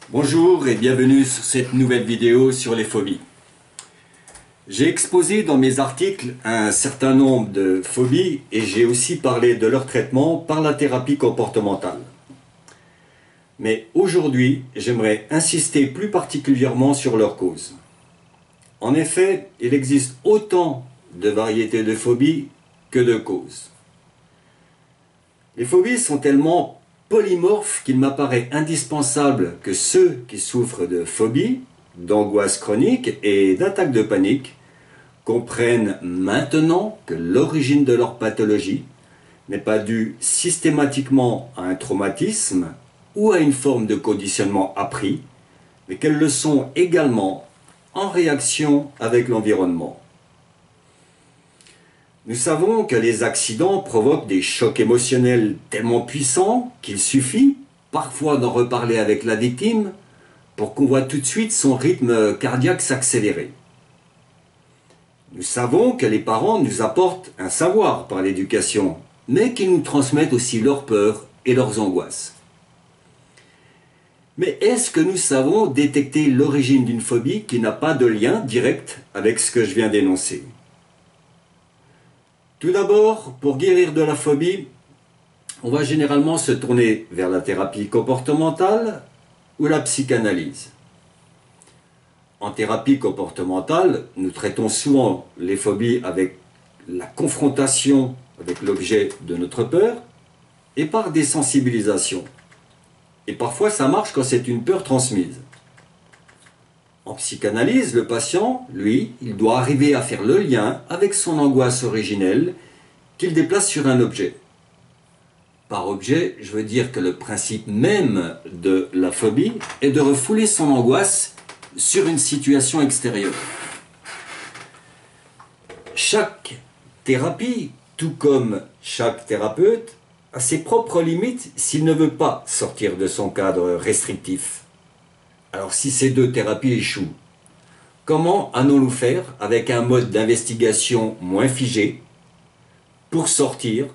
Bonjour et bienvenue sur cette nouvelle vidéo sur les phobies. J'ai exposé dans mes articles un certain nombre de phobies et j'ai aussi parlé de leur traitement par la thérapie comportementale. Mais aujourd'hui, j'aimerais insister plus particulièrement sur leurs causes. En effet, il existe autant de variétés de phobies que de causes. Les phobies sont tellement polymorphes qu'il m'apparaît indispensable que ceux qui souffrent de phobie, d'angoisse chronique et d'attaques de panique comprennent maintenant que l'origine de leur pathologie n'est pas due systématiquement à un traumatisme ou à une forme de conditionnement appris, mais qu'elles le sont également en réaction avec l'environnement. Nous savons que les accidents provoquent des chocs émotionnels tellement puissants qu'il suffit parfois d'en reparler avec la victime pour qu'on voit tout de suite son rythme cardiaque s'accélérer. Nous savons que les parents nous apportent un savoir par l'éducation, mais qu'ils nous transmettent aussi leurs peurs et leurs angoisses. Mais est-ce que nous savons détecter l'origine d'une phobie qui n'a pas de lien direct avec ce que je viens d'énoncer ? Tout d'abord, pour guérir de la phobie, on va généralement se tourner vers la thérapie comportementale ou la psychanalyse. En thérapie comportementale, nous traitons souvent les phobies avec la confrontation avec l'objet de notre peur et par désensibilisation. Et parfois ça marche quand c'est une peur transmise. En psychanalyse, le patient, lui, il doit arriver à faire le lien avec son angoisse originelle qu'il déplace sur un objet. Par objet, je veux dire que le principe même de la phobie est de refouler son angoisse sur une situation extérieure. Chaque thérapie, tout comme chaque thérapeute, a ses propres limites s'il ne veut pas sortir de son cadre restrictif. Alors si ces deux thérapies échouent, comment allons-nous faire avec un mode d'investigation moins figé pour sortir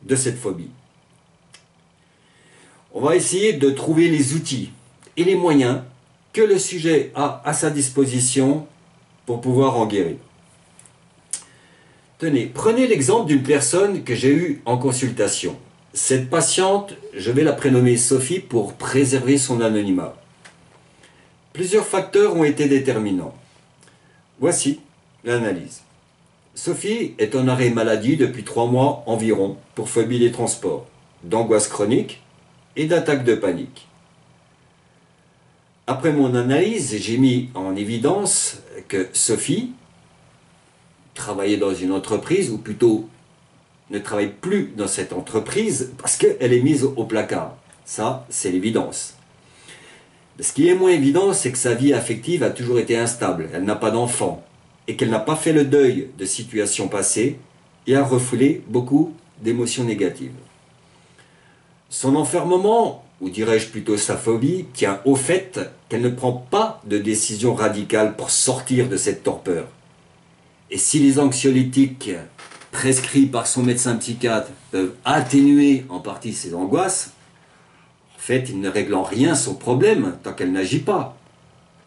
de cette phobie? On va essayer de trouver les outils et les moyens que le sujet a à sa disposition pour pouvoir en guérir. Tenez, prenez l'exemple d'une personne que j'ai eue en consultation. Cette patiente, je vais la prénommer Sophie pour préserver son anonymat. Plusieurs facteurs ont été déterminants. Voici l'analyse. Sophie est en arrêt maladie depuis 3 mois environ pour phobie des transports, d'angoisse chronique et d'attaque de panique. Après mon analyse, j'ai mis en évidence que Sophie travaillait dans une entreprise, ou plutôt ne travaille plus dans cette entreprise parce qu'elle est mise au placard. Ça, c'est l'évidence. Ce qui est moins évident, c'est que sa vie affective a toujours été instable. Elle n'a pas d'enfant et qu'elle n'a pas fait le deuil de situations passées et a refoulé beaucoup d'émotions négatives. Son enfermement, ou dirais-je plutôt sa phobie, tient au fait qu'elle ne prend pas de décision radicale pour sortir de cette torpeur. Et si les anxiolytiques prescrits par son médecin psychiatre peuvent atténuer en partie ses angoisses, en fait, il ne règle en rien son problème tant qu'elle n'agit pas.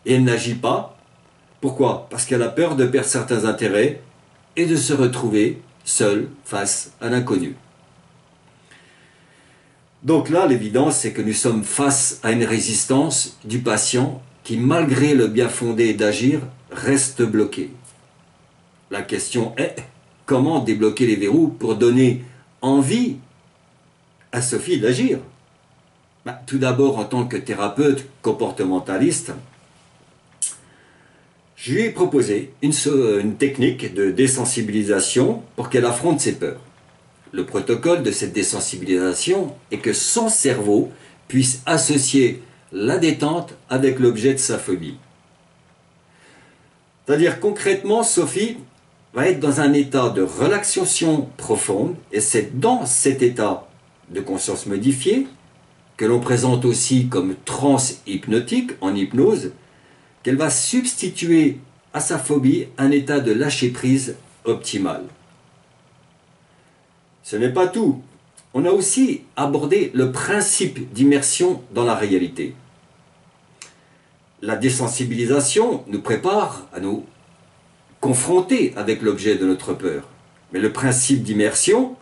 Et elle n'agit pas, pourquoi? Parce qu'elle a peur de perdre certains intérêts et de se retrouver seule face à l'inconnu. Donc là, l'évidence, c'est que nous sommes face à une résistance du patient qui, malgré le bien fondé d'agir, reste bloqué. La question est, comment débloquer les verrous pour donner envie à Sophie d'agir? Tout d'abord, en tant que thérapeute comportementaliste, je lui ai proposé une technique de désensibilisation pour qu'elle affronte ses peurs. Le protocole de cette désensibilisation est que son cerveau puisse associer la détente avec l'objet de sa phobie. C'est-à-dire concrètement, Sophie va être dans un état de relaxation profonde et c'est dans cet état de conscience modifiée que l'on présente aussi comme transe hypnotique en hypnose, qu'elle va substituer à sa phobie un état de lâcher-prise optimal. Ce n'est pas tout. On a aussi abordé le principe d'immersion dans la réalité. La désensibilisation nous prépare à nous confronter avec l'objet de notre peur. Mais le principe d'immersion,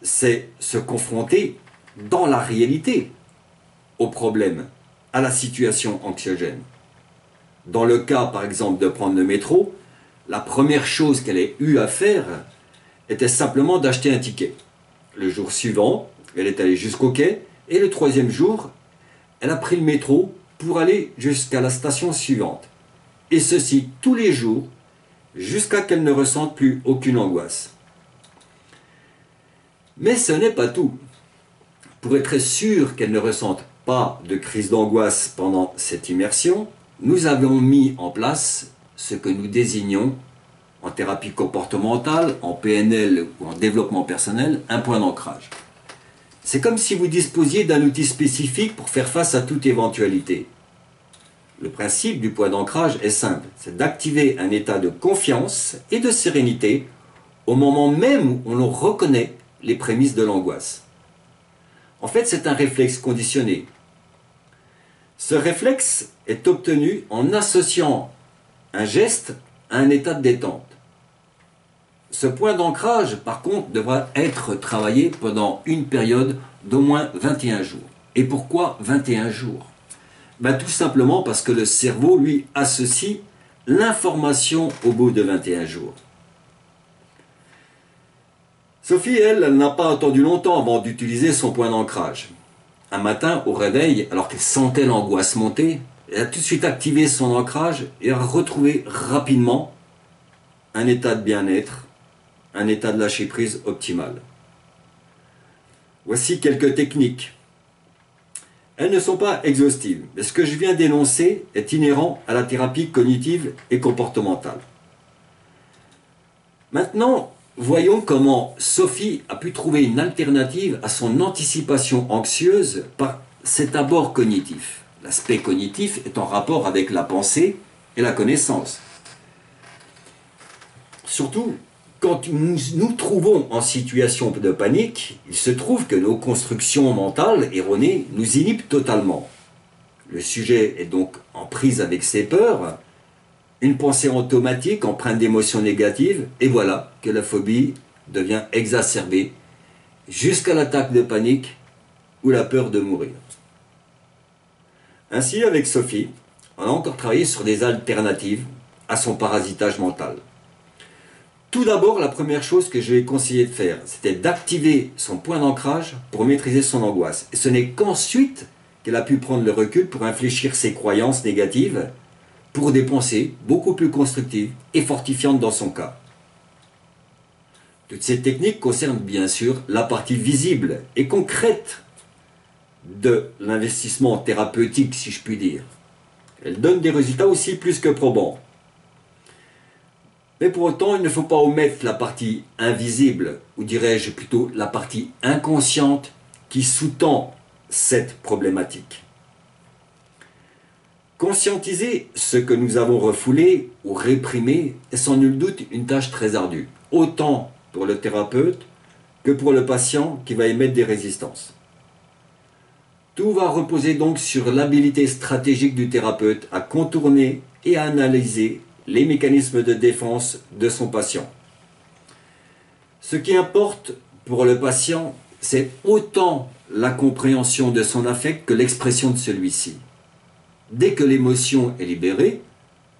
c'est se confronter dans la réalité au problème, à la situation anxiogène. Dans le cas, par exemple, de prendre le métro, la première chose qu'elle ait eu à faire était simplement d'acheter un ticket. Le jour suivant, elle est allée jusqu'au quai, et le troisième jour, elle a pris le métro pour aller jusqu'à la station suivante. Et ceci tous les jours, jusqu'à qu'elle ne ressente plus aucune angoisse. Mais ce n'est pas tout. Pour être sûr qu'elle ne ressente pas de crise d'angoisse pendant cette immersion, nous avons mis en place ce que nous désignons en thérapie comportementale, en PNL ou en développement personnel, un point d'ancrage. C'est comme si vous disposiez d'un outil spécifique pour faire face à toute éventualité. Le principe du point d'ancrage est simple, c'est d'activer un état de confiance et de sérénité au moment même où l'on reconnaît les prémices de l'angoisse. En fait, c'est un réflexe conditionné. Ce réflexe est obtenu en associant un geste à un état de détente. Ce point d'ancrage, par contre, devra être travaillé pendant une période d'au moins 21 jours. Et pourquoi 21 jours? Tout simplement parce que le cerveau, lui, associe l'information au bout de 21 jours. Sophie, elle n'a pas attendu longtemps avant d'utiliser son point d'ancrage. Un matin, au réveil, alors qu'elle sentait l'angoisse monter, elle a tout de suite activé son ancrage et a retrouvé rapidement un état de bien-être, un état de lâcher-prise optimal. Voici quelques techniques. Elles ne sont pas exhaustives, mais ce que je viens d'énoncer est inhérent à la thérapie cognitive et comportementale. Maintenant, voyons comment Sophie a pu trouver une alternative à son anticipation anxieuse par cet abord cognitif. L'aspect cognitif est en rapport avec la pensée et la connaissance. Surtout, quand nous nous trouvons en situation de panique, il se trouve que nos constructions mentales erronées nous inhibent totalement. Le sujet est donc en prise avec ses peurs, une pensée automatique empreinte d'émotions négatives, et voilà que la phobie devient exacerbée jusqu'à l'attaque de panique ou la peur de mourir. Ainsi, avec Sophie, on a encore travaillé sur des alternatives à son parasitage mental. Tout d'abord, la première chose que je lui ai conseillé de faire, c'était d'activer son point d'ancrage pour maîtriser son angoisse. Et ce n'est qu'ensuite qu'elle a pu prendre le recul pour infléchir ses croyances négatives pour des pensées beaucoup plus constructives et fortifiantes dans son cas. Toutes ces techniques concernent bien sûr la partie visible et concrète de l'investissement thérapeutique, si je puis dire. Elles donnent des résultats aussi plus que probants. Mais pour autant, il ne faut pas omettre la partie invisible, ou dirais-je plutôt la partie inconsciente qui sous-tend cette problématique. Conscientiser ce que nous avons refoulé ou réprimé est sans nul doute une tâche très ardue, autant pour le thérapeute que pour le patient qui va émettre des résistances. Tout va reposer donc sur l'habilité stratégique du thérapeute à contourner et à analyser les mécanismes de défense de son patient. Ce qui importe pour le patient, c'est autant la compréhension de son affect que l'expression de celui-ci. Dès que l'émotion est libérée,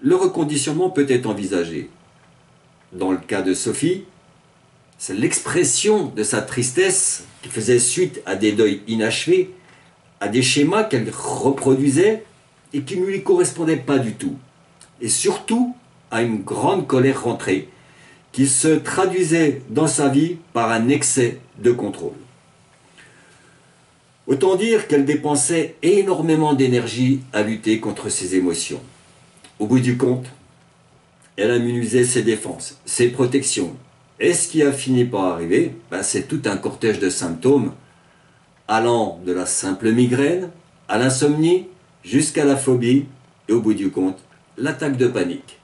le reconditionnement peut être envisagé. Dans le cas de Sophie, c'est l'expression de sa tristesse qui faisait suite à des deuils inachevés, à des schémas qu'elle reproduisait et qui ne lui correspondaient pas du tout. Et surtout à une grande colère rentrée qui se traduisait dans sa vie par un excès de contrôle. Autant dire qu'elle dépensait énormément d'énergie à lutter contre ses émotions. Au bout du compte, elle immunisait ses défenses, ses protections. Et ce qui a fini par arriver, c'est tout un cortège de symptômes allant de la simple migraine à l'insomnie jusqu'à la phobie et au bout du compte, l'attaque de panique.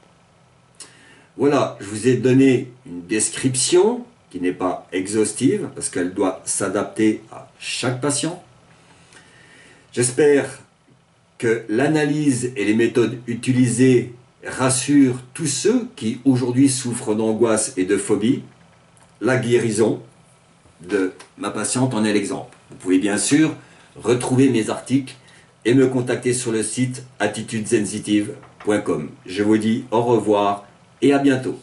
Voilà, je vous ai donné une description qui n'est pas exhaustive parce qu'elle doit s'adapter à chaque patient. J'espère que l'analyse et les méthodes utilisées rassurent tous ceux qui aujourd'hui souffrent d'angoisse et de phobie. La guérison de ma patiente en est l'exemple. Vous pouvez bien sûr retrouver mes articles et me contacter sur le site attitudesensitive.com. Je vous dis au revoir et à bientôt.